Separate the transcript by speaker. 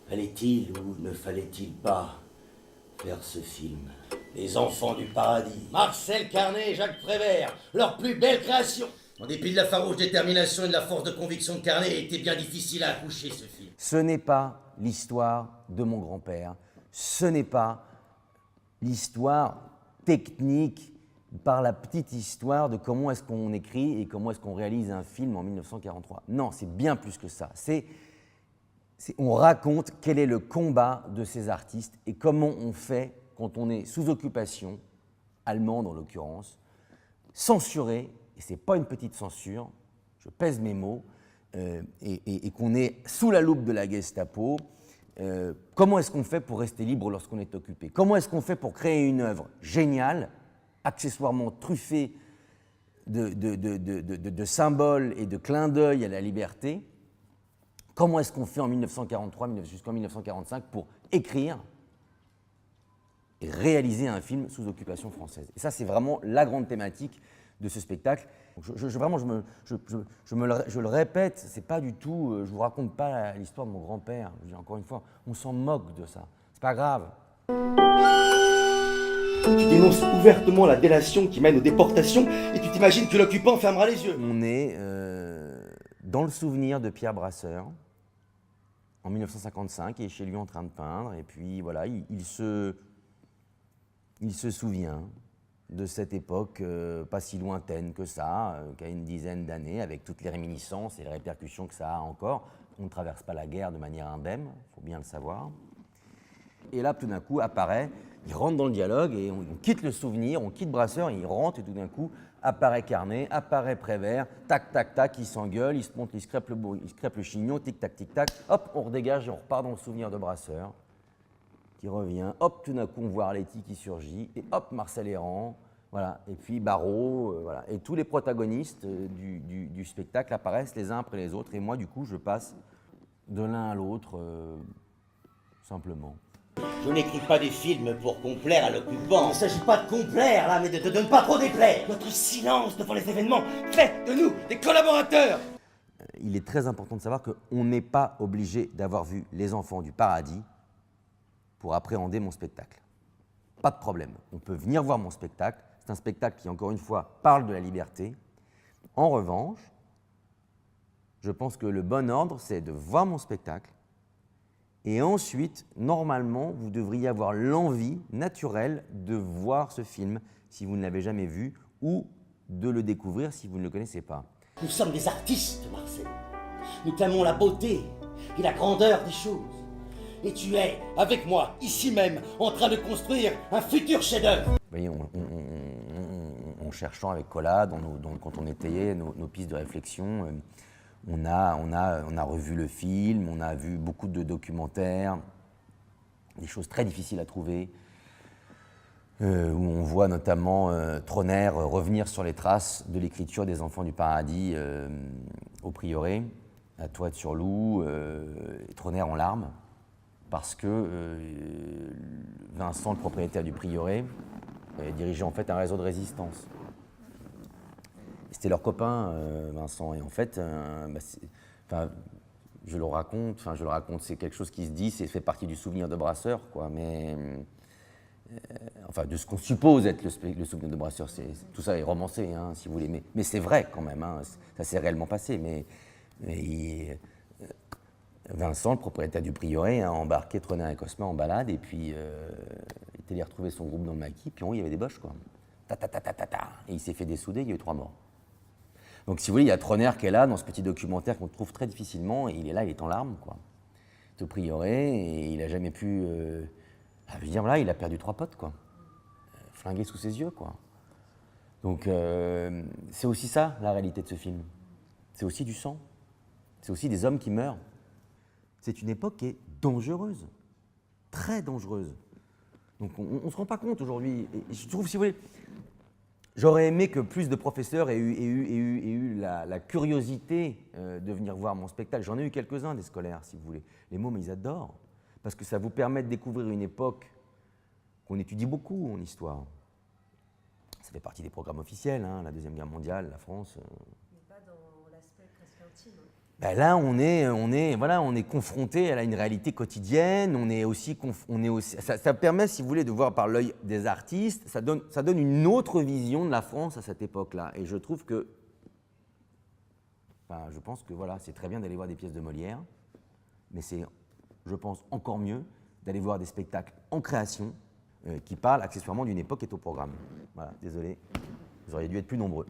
Speaker 1: Fallait-il ou ne fallait-il pas faire ce film? Les Enfants du Paradis, Marcel Carné et Jacques Prévert, leur plus belle création. En dépit de la farouche détermination et de la force de conviction de Carné, il était bien difficile à accoucher, ce film.
Speaker 2: Ce n'est pas l'histoire de mon grand-père, ce n'est pas l'histoire technique par la petite histoire de comment est-ce qu'on écrit et comment est-ce qu'on réalise un film en 1943. Non, c'est bien plus que ça. On raconte quel est le combat de ces artistes et comment on fait quand on est sous occupation, allemande en l'occurrence, censuré, et ce n'est pas une petite censure, je pèse mes mots, et qu'on est sous la loupe de la Gestapo. Comment est-ce qu'on fait pour rester libre lorsqu'on est occupé? Comment est-ce qu'on fait pour créer une œuvre géniale, accessoirement truffée de symboles et de clins d'œil à la liberté? Comment est-ce qu'on fait en 1943 jusqu'en 1945 pour écrire et réaliser un film sous occupation française? Et ça, c'est vraiment la grande thématique de ce spectacle. Je le répète, c'est pas du tout, je vous raconte pas l'histoire de mon grand-père. Encore une fois, on s'en moque de ça. C'est pas grave.
Speaker 3: Tu dénonces ouvertement la délation qui mène aux déportations et tu t'imagines que l'occupant fermera les yeux.
Speaker 2: On est dans le souvenir de Pierre Brasseur, en 1955, il est chez lui en train de peindre, et puis voilà, il se souvient de cette époque pas si lointaine que ça, qu'à une dizaine d'années, avec toutes les réminiscences et les répercussions que ça a encore. On ne traverse pas la guerre de manière indemne, il faut bien le savoir. Et là, tout d'un coup, apparaît, il rentre dans le dialogue, et on quitte le souvenir, on quitte Brasseur, il rentre, et tout d'un coup, apparaît Carné, apparaît Prévert, tac, tac, tac, ils s'engueulent, ils se montent, ils se crêpent le chignon, tic, tac, hop, on redégage et on repart dans le souvenir de Brasseur, qui revient, hop, tout d'un coup, on voit Arletty qui surgit, et hop, Marcel Héran, voilà, et puis Barrault, voilà, et tous les protagonistes du spectacle apparaissent les uns après les autres, et moi, du coup, je passe de l'un à l'autre, simplement.
Speaker 1: Je n'écris pas des films pour complaire à l'occupant. Il ne s'agit pas de complaire, là, mais de ne pas trop déplaire. Notre silence devant les événements fait de nous des collaborateurs.
Speaker 2: Il est très important de savoir qu'on n'est pas obligé d'avoir vu Les Enfants du Paradis pour appréhender mon spectacle. Pas de problème. On peut venir voir mon spectacle. C'est un spectacle qui, encore une fois, parle de la liberté. En revanche, je pense que le bon ordre, c'est de voir mon spectacle. Et ensuite, normalement, vous devriez avoir l'envie naturelle de voir ce film si vous ne l'avez jamais vu ou de le découvrir si vous ne le connaissez pas.
Speaker 1: Nous sommes des artistes, Marcel. Nous t'aimons la beauté et la grandeur des choses. Et tu es, avec moi, ici même, en train de construire un futur chef-d'œuvre.
Speaker 2: Vous voyez, en cherchant avec Colas, quand on étayait nos pistes de réflexion, on a revu le film, on a vu beaucoup de documentaires, des choses très difficiles à trouver, où on voit notamment Troner revenir sur les traces de l'écriture des Enfants du Paradis au prieuré, à Toit-sur-Loup, Troner en larmes, parce que Vincent, le propriétaire du prieuré, dirigeait en fait un réseau de résistance. C'était leur copain, Vincent, et en fait, je le raconte, c'est quelque chose qui se dit, c'est fait partie du souvenir de Brasseur, quoi, mais de ce qu'on suppose être le souvenir de Brasseur, tout ça est romancé, hein, si vous voulez, mais c'est vrai quand même, hein, ça s'est réellement passé, Vincent, le propriétaire du prieuré, a embarqué Troner et Cosma en balade, et puis il était allé retrouver son groupe dans le maquis, puis en haut, il y avait des boches, quoi. Et il s'est fait dessouder, il y a eu 3 morts. Donc, si vous voulez, il y a Troner qui est là, dans ce petit documentaire qu'on trouve très difficilement, et il est là, il est en larmes, quoi. Il est au prieuré, et il n'a jamais pu... je veux dire, voilà, il a perdu 3 potes, quoi. Flingués sous ses yeux, quoi. Donc, c'est aussi ça, la réalité de ce film. C'est aussi du sang. C'est aussi des hommes qui meurent. C'est une époque qui est dangereuse, très dangereuse. Donc, on ne se rend pas compte aujourd'hui. Et je trouve, si vous voulez... J'aurais aimé que plus de professeurs aient eu la curiosité de venir voir mon spectacle. J'en ai eu quelques-uns des scolaires, si vous voulez. Les mômes, ils adorent, parce que ça vous permet de découvrir une époque qu'on étudie beaucoup en histoire. Ça fait partie des programmes officiels, hein, la Deuxième Guerre mondiale, la France.
Speaker 4: Mais pas dans l'aspect presque intime.
Speaker 2: Ben là, on est confronté à une réalité quotidienne. Ça permet, si vous voulez, de voir par l'œil des artistes. Ça donne une autre vision de la France à cette époque-là. Et je trouve que, je pense que voilà, c'est très bien d'aller voir des pièces de Molière, mais c'est, je pense, encore mieux d'aller voir des spectacles en création qui parlent accessoirement d'une époque qui est au programme. Voilà, désolé, vous auriez dû être plus nombreux.